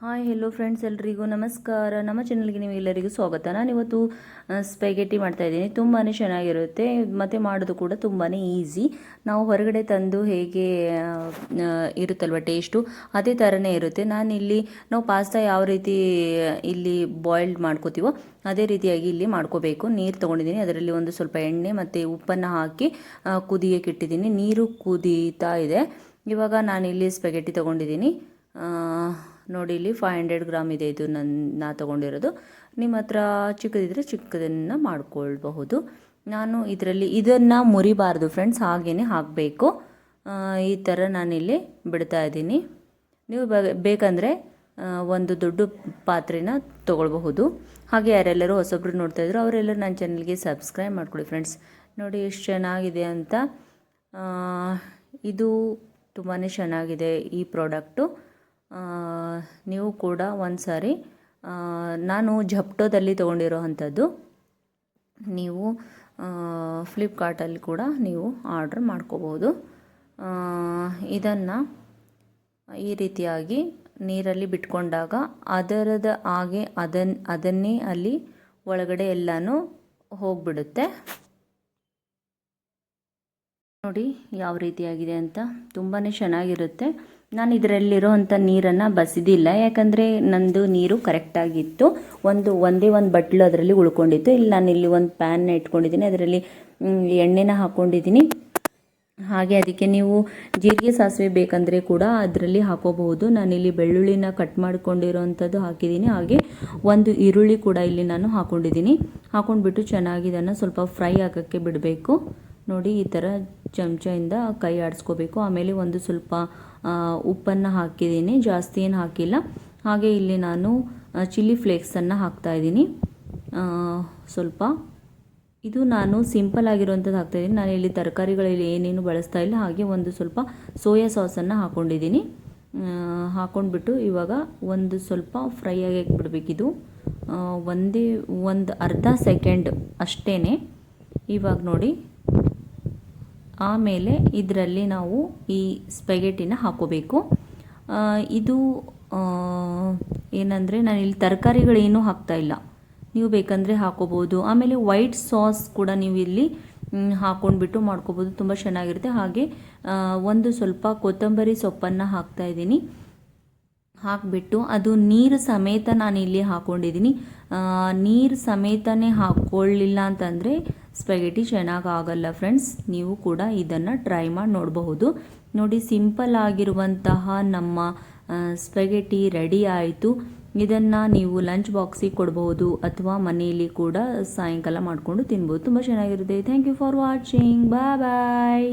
Hi hello friends, ಎಲ್ರಿಗೂ ನಮಸ್ಕಾರ. ನಮ್ಮ ಚಾನಲ್ಗೆ ನೀವು ಎಲ್ಲರಿಗೂ ಸ್ವಾಗತ. ನಾನಿವತ್ತು ಸ್ಪೆಗೆಟಿ ಮಾಡ್ತಾಯಿದ್ದೀನಿ. ತುಂಬಾ ಚೆನ್ನಾಗಿರುತ್ತೆ ಮತ್ತು ಮಾಡೋದು ಕೂಡ ತುಂಬಾ ಈಸಿ. ನಾವು ಹೊರಗಡೆ ತಂದು ಹೇಗೆ ಇರುತ್ತಲ್ವ ಟೇಸ್ಟು, ಅದೇ ಥರನೇ ಇರುತ್ತೆ. ನಾನಿಲ್ಲಿ ನಾವು ಪಾಸ್ತಾ ಯಾವ ರೀತಿ ಇಲ್ಲಿ ಬಾಯ್ಲ್ಡ್ ಮಾಡ್ಕೋತೀವೋ ಅದೇ ರೀತಿಯಾಗಿ ಇಲ್ಲಿ ಮಾಡ್ಕೋಬೇಕು. ನೀರು ತೊಗೊಂಡಿದ್ದೀನಿ, ಅದರಲ್ಲಿ ಒಂದು ಸ್ವಲ್ಪ ಎಣ್ಣೆ ಮತ್ತು ಉಪ್ಪನ್ನು ಹಾಕಿ ಕುದಿಯಕ್ಕೆ ಇಟ್ಟಿದ್ದೀನಿ. ನೀರು ಕುದೀತಾ ಇದೆ. ಇವಾಗ ನಾನಿಲ್ಲಿ ಸ್ಪೆಗೆಟಿ ತೊಗೊಂಡಿದ್ದೀನಿ. ನೋಡಿ, ಇಲ್ಲಿ 500 ಗ್ರಾಮ್ ಇದೆ. ಇದು ನಾ ತೊಗೊಂಡಿರೋದು. ನಿಮ್ಮ ಹತ್ರ ಚಿಕ್ಕದಿದ್ದರೆ ಚಿಕ್ಕದನ್ನು ಮಾಡ್ಕೊಳ್ಬಹುದು. ನಾನು ಇದನ್ನು ಮುರಿಬಾರ್ದು ಫ್ರೆಂಡ್ಸ್, ಹಾಗೇ ಹಾಕಬೇಕು. ಈ ಥರ ನಾನಿಲ್ಲಿ ಬಿಡ್ತಾ ಇದ್ದೀನಿ. ನೀವು ಬೇಕಂದರೆ ಒಂದು ದೊಡ್ಡ ಪಾತ್ರೆನ ತೊಗೊಳ್ಬಹುದು. ಹಾಗೆ ಯಾರೆಲ್ಲರೂ ಹೊಸಬ್ರು ನೋಡ್ತಾಯಿದ್ರು ಅವರೆಲ್ಲರೂ ನನ್ನ ಚಾನಲ್ಗೆ ಸಬ್ಸ್ಕ್ರೈಬ್ ಮಾಡ್ಕೊಳ್ಳಿ ಫ್ರೆಂಡ್ಸ್. ನೋಡಿ ಎಷ್ಟು ಚೆನ್ನಾಗಿದೆ ಅಂತ. ಇದು ತುಂಬಾ ಚೆನ್ನಾಗಿದೆ ಈ ಪ್ರಾಡಕ್ಟು. ನೀವು ಕೂಡ ಒಂದು ಸಾರಿ, ನಾನು ಝಪ್ಟೋದಲ್ಲಿ ತೊಗೊಂಡಿರೋ ಅಂಥದ್ದು. ನೀವು ಫ್ಲಿಪ್ಕಾರ್ಟಲ್ಲಿ ಕೂಡ ನೀವು ಆರ್ಡ್ರ್ ಮಾಡ್ಕೋಬೋದು. ಇದನ್ನು ಈ ರೀತಿಯಾಗಿ ನೀರಲ್ಲಿ ಬಿಟ್ಕೊಂಡಾಗ ಅದರದ ಹಾಗೆ ಅದನ್ನೇ ಅಲ್ಲಿ ಒಳಗಡೆ ಎಲ್ಲನೂ ಹೋಗಿಬಿಡುತ್ತೆ. ನೋಡಿ ಯಾವ ರೀತಿಯಾಗಿದೆ ಅಂತ. ತುಂಬಾ ಚೆನ್ನಾಗಿರುತ್ತೆ. ನಾನು ಇದರಲ್ಲಿರೋವಂಥ ನೀರನ್ನು ಬಸಿದಿಲ್ಲ, ಯಾಕಂದರೆ ನಂದು ನೀರು ಕರೆಕ್ಟಾಗಿತ್ತು. ಒಂದೇ ಒಂದು ಬಟ್ಲು ಅದರಲ್ಲಿ ಉಳ್ಕೊಂಡಿತ್ತು. ಇಲ್ಲಿ ನಾನಿಲ್ಲಿ ಒಂದು ಪ್ಯಾನ್ನ ಇಟ್ಕೊಂಡಿದ್ದೀನಿ, ಅದರಲ್ಲಿ ಎಣ್ಣೆನ ಹಾಕ್ಕೊಂಡಿದ್ದೀನಿ. ಹಾಗೆ ಅದಕ್ಕೆ ನೀವು ಜೀರಿಗೆ ಸಾಸಿವೆ ಬೇಕಂದರೆ ಕೂಡ ಅದರಲ್ಲಿ ಹಾಕೋಬಹುದು. ನಾನಿಲ್ಲಿ ಬೆಳ್ಳುಳ್ಳಿನ ಕಟ್ ಮಾಡ್ಕೊಂಡಿರೋವಂಥದ್ದು ಹಾಕಿದ್ದೀನಿ. ಹಾಗೆ ಒಂದು ಈರುಳ್ಳಿ ಕೂಡ ಇಲ್ಲಿ ನಾನು ಹಾಕ್ಕೊಂಡಿದ್ದೀನಿ. ಹಾಕ್ಕೊಂಡ್ಬಿಟ್ಟು ಚೆನ್ನಾಗಿ ಇದನ್ನು ಸ್ವಲ್ಪ ಫ್ರೈ ಆಗೋಕ್ಕೆ ಬಿಡಬೇಕು. ನೋಡಿ, ಈ ಥರ ಚಮಚದಿಂದ ಕೈ ಆಡಿಸ್ಕೋಬೇಕು. ಆಮೇಲೆ ಒಂದು ಸ್ವಲ್ಪ ಉಪ್ಪನ್ನು ಹಾಕಿದ್ದೀನಿ, ಜಾಸ್ತಿ ಏನು ಹಾಕಿಲ್ಲ. ಹಾಗೆ ಇಲ್ಲಿ ನಾನು ಚಿಲ್ಲಿ ಫ್ಲೇಕ್ಸನ್ನು ಹಾಕ್ತಾಯಿದ್ದೀನಿ ಸ್ವಲ್ಪ. ಇದು ನಾನು ಸಿಂಪಲ್ ಆಗಿರುವಂಥದ್ದು ಹಾಕ್ತಾಯಿದ್ದೀನಿ. ನಾನು ಇಲ್ಲಿ ತರಕಾರಿಗಳಲ್ಲಿ ಏನೇನು ಬಳಸ್ತಾ ಇಲ್ಲ. ಹಾಗೆ ಒಂದು ಸ್ವಲ್ಪ ಸೋಯಾ ಸಾಸನ್ನು ಹಾಕ್ಕೊಂಡಿದ್ದೀನಿ. ಹಾಕ್ಕೊಂಡ್ಬಿಟ್ಟು ಇವಾಗ ಒಂದು ಸ್ವಲ್ಪ ಫ್ರೈ ಆಗಕ್ಕೆ ಬಿಡಬೇಕಿದು. ಒಂದು ಅರ್ಧ ಸೆಕೆಂಡ್ ಅಷ್ಟೇ. ಇವಾಗ ನೋಡಿ, ಆಮೇಲೆ ಇದರಲ್ಲಿ ನಾವು ಈ ಸ್ಪೆಗೆಟಿನ ಹಾಕೋಬೇಕು. ಇದು ಏನಂದರೆ ನಾನಿಲ್ಲಿ ತರಕಾರಿಗಳೇನೂ ಹಾಕ್ತಾಯಿಲ್ಲ, ನೀವು ಬೇಕಂದರೆ ಹಾಕೋಬೋದು. ಆಮೇಲೆ ವೈಟ್ ಸಾಸ್ ಕೂಡ ನೀವು ಇಲ್ಲಿ ಹಾಕ್ಕೊಂಡ್ಬಿಟ್ಟು ಮಾಡ್ಕೋಬೋದು, ತುಂಬ ಚೆನ್ನಾಗಿರುತ್ತೆ. ಹಾಗೆ ಒಂದು ಸ್ವಲ್ಪ ಕೊತ್ತಂಬರಿ ಸೊಪ್ಪನ್ನು ಹಾಕ್ತಾಯಿದ್ದೀನಿ. ಹಾಕಿಬಿಟ್ಟು ಅದು ನೀರು ಸಮೇತ ನಾನಿಲ್ಲಿ ಹಾಕ್ಕೊಂಡಿದ್ದೀನಿ. ನೀರು ಸಮೇತನೇ ಹಾಕ್ಕೊಳ್ಳಿಲ್ಲ ಅಂತಂದರೆ ಸ್ಪೆಗೆಟಿ ಚೆನ್ನಾಗಾಗಲ್ಲ ಫ್ರೆಂಡ್ಸ್. ನೀವು ಕೂಡ ಇದನ್ನು ಟ್ರೈ ಮಾಡಿ ನೋಡಬಹುದು. ನೋಡಿ, ಸಿಂಪಲ್ ಆಗಿರುವಂತಹ ನಮ್ಮ ಸ್ಪೆಗೆಟಿ ರೆಡಿ ಆಯಿತು. ಇದನ್ನು ನೀವು ಲಂಚ್ ಬಾಕ್ಸಿಗೆ ಕೊಡಬಹುದು ಅಥವಾ ಮನೆಯಲ್ಲಿ ಕೂಡ ಸಾಯಂಕಾಲ ಮಾಡಿಕೊಂಡು ತಿನ್ಬೋದು. ತುಂಬ ಚೆನ್ನಾಗಿರುತ್ತೆ. Thank you for watching. Bye bye.